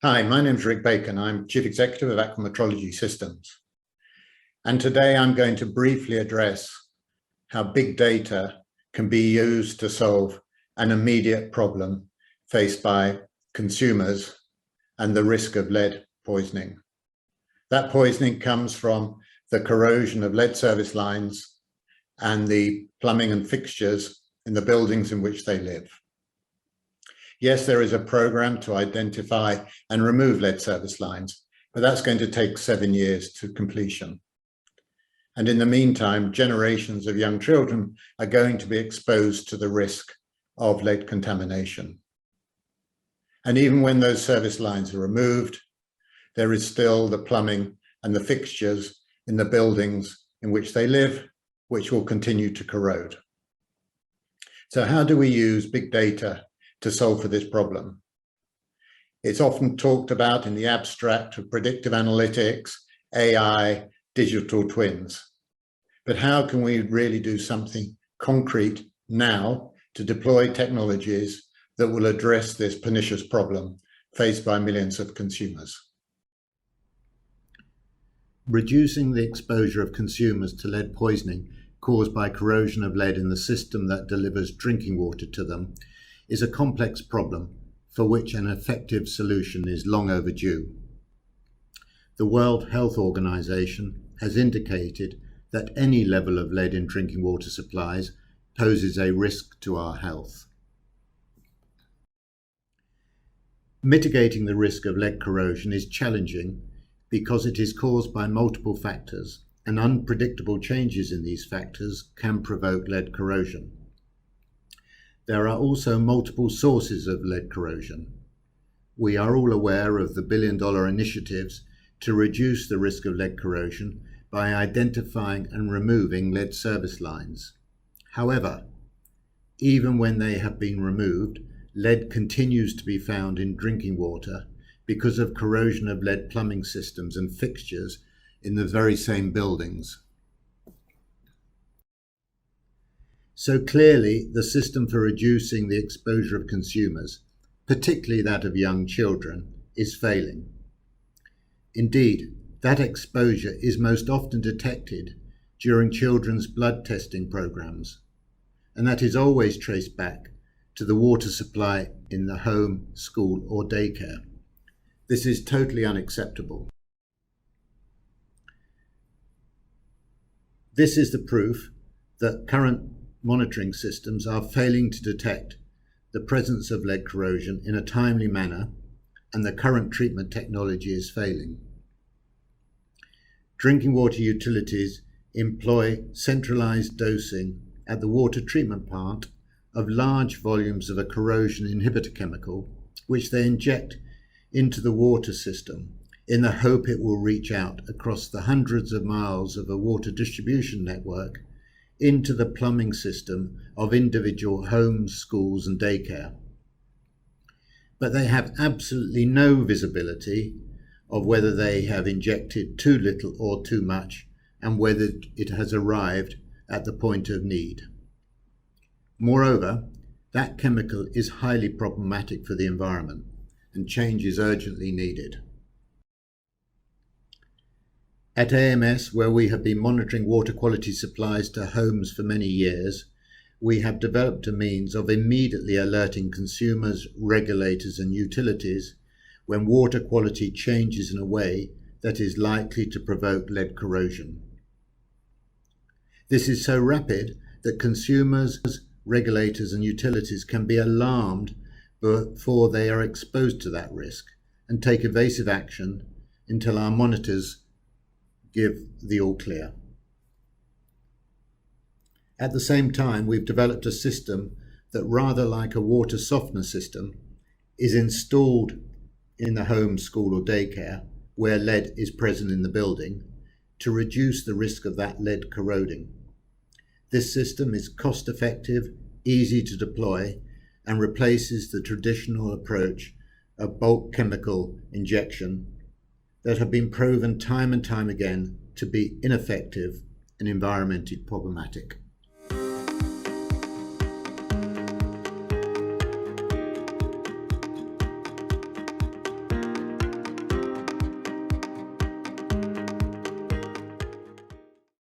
Hi, my name is Rick Bacon. I'm Chief Executive of Aquametrology Systems. And today I'm going to briefly address how big data can be used to solve an immediate problem faced by consumers and the risk of lead poisoning. That poisoning comes from the corrosion of lead service lines and the plumbing and fixtures in the buildings in which they live. Yes, there is a program to identify and remove lead service lines, but that's going to take 7 years to completion. And in the meantime, generations of young children are going to be exposed to the risk of lead contamination. And even when those service lines are removed, there is still the plumbing and the fixtures in the buildings in which they live, which will continue to corrode. So how do we use big data to solve for this problem? It's often talked about in the abstract of predictive analytics, AI, digital twins. But how can we really do something concrete now to deploy technologies that will address this pernicious problem faced by millions of consumers? Reducing the exposure of consumers to lead poisoning caused by corrosion of lead in the system that delivers drinking water to them is a complex problem for which an effective solution is long overdue. The World Health Organization has indicated that any level of lead in drinking water supplies poses a risk to our health. Mitigating the risk of lead corrosion is challenging because it is caused by multiple factors, and unpredictable changes in these factors can provoke lead corrosion. There are also multiple sources of lead corrosion. We are all aware of the billion-dollar initiatives to reduce the risk of lead corrosion by identifying and removing lead service lines. However, even when they have been removed, lead continues to be found in drinking water because of corrosion of lead plumbing systems and fixtures in the very same buildings. So clearly, the system for reducing the exposure of consumers, particularly that of young children, is failing. Indeed, that exposure is most often detected during children's blood testing programs, and that is always traced back to the water supply in the home, school, or daycare. This is totally unacceptable. This is the proof that current monitoring systems are failing to detect the presence of lead corrosion in a timely manner, and the current treatment technology is failing. Drinking water utilities employ centralized dosing at the water treatment plant of large volumes of a corrosion inhibitor chemical, which they inject into the water system in the hope it will reach out across the hundreds of miles of a water distribution network into the plumbing system of individual homes, schools, and daycare. But they have absolutely no visibility of whether they have injected too little or too much, and whether it has arrived at the point of need. Moreover, that chemical is highly problematic for the environment, and change is urgently needed. At AMS, where we have been monitoring water quality supplies to homes for many years, we have developed a means of immediately alerting consumers, regulators, and utilities when water quality changes in a way that is likely to provoke lead corrosion. This is so rapid that consumers, regulators, and utilities can be alarmed before they are exposed to that risk and take evasive action until our monitors give the all clear. At the same time, we've developed a system that, rather like a water softener system, is installed in the home, school, or daycare where lead is present in the building to reduce the risk of that lead corroding. This system is cost-effective, easy to deploy, and replaces the traditional approach of bulk chemical injection that have been proven time and time again to be ineffective and environmentally problematic.